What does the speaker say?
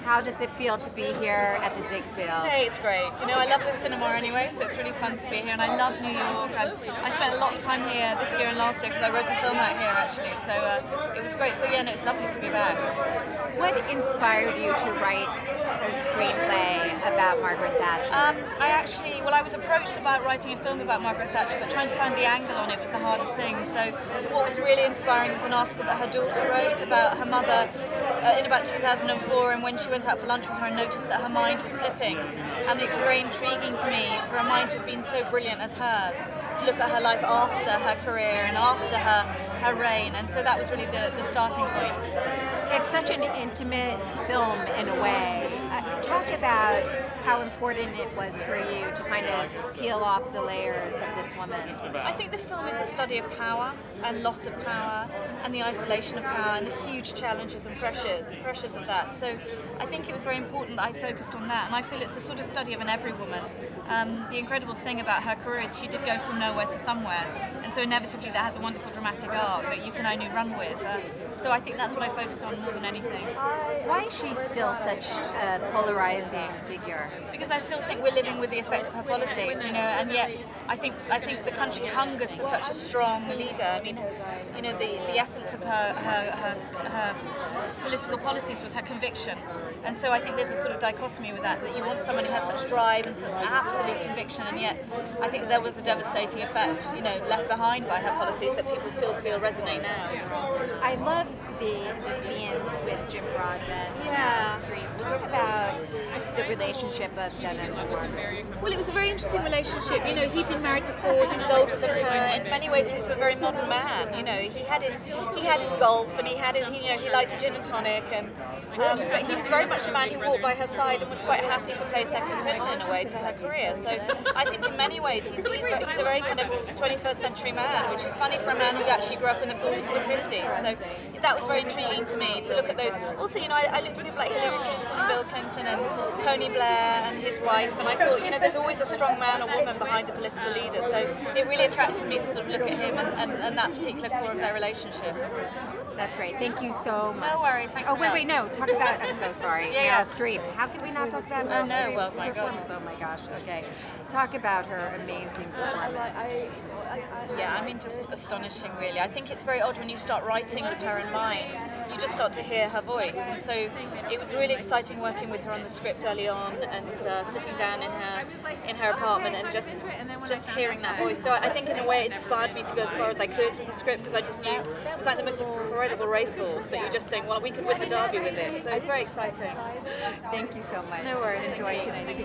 How does it feel to be here at the Ziegfeld? Hey, it's great. You know, I love this cinema anyway, so it's really fun to be here, and I love New York. I spent a lot of time here this year and last year because I wrote a film out here actually, so it was great. So yeah, no, it's lovely to be back. What inspired you to write a screenplay about Margaret Thatcher? I was approached about writing a film about Margaret Thatcher, but trying to find the angle on it was the hardest thing. So what was really inspiring was an article that her daughter wrote about her mother in about 2004, and when she went out for lunch with her and noticed that her mind was slipping. And it was very intriguing to me for a mind to have been so brilliant as hers, to look at her life after her career and after her reign, and so that was really the starting point. It's such an intimate film in a way. Talk about how important it was for you to kind of peel off the layers of this woman. I think the film is a study of power and loss of power and the isolation of power and the huge challenges and pressures of that. So I think it was very important that I focused on that, and I feel it's a sort of study of an every woman. The incredible thing about her career is she did go from nowhere to somewhere, and so inevitably that has a wonderful dramatic arc that you can only run with. So I think that's what I focused on more than anything. Why is she still such a polarizing figure? Because I still think we're living with the effect of her policies, you know, and yet I think the country hungers for such a strong leader. I mean, you know, the essence of her political policies was her conviction, and so I think there's a sort of dichotomy with that you want someone who has such drive and such absolute conviction, and yet I think there was a devastating effect, you know, left behind by her policies that people still feel resonate now. I love the scenes with Jim Broadbent and Streep. Talk about the relationship of Dennis and Margaret. Well, it was a very interesting relationship. You know, he'd been married before. He was older than her. In many ways, he was a very modern man. You know, he had his golf, and he liked a gin and tonic, and but he was very much a man who walked by her side and was quite happy to play second fiddle in a way to her career. So I think in many ways he's a very kind of 21st century man, which is funny for a man who actually grew up in the 40s and 50s. So that was very intriguing to me to look at those. Also, you know, I looked at people like Hillary Clinton and Bill Clinton and Tony Blair and his wife, and I thought, you know, there's always a strong man or woman behind a political leader. So it really attracted me to sort of look at him and that particular core of their relationship. That's great. Thank you so much. No worries. Thanks. Oh, wait, no. Talk about, I'm so sorry. Yeah. Meryl Streep. How could we not talk about Meryl Streep's well, my performance? Oh my gosh. Okay. Talk about her amazing performance. Yeah, I mean, just astonishing, really. I think it's very odd when you start writing with her in mind. You just start to hear her voice, and so it was really exciting working with her on the script early on, and sitting down in her apartment and just hearing that voice. So I think in a way it inspired me to go as far as I could with the script, because I just knew it was like the most incredible racehorse that you just think, well, we could win the Derby with it. So it's very exciting. Thank you so much. No worries. Enjoy tonight.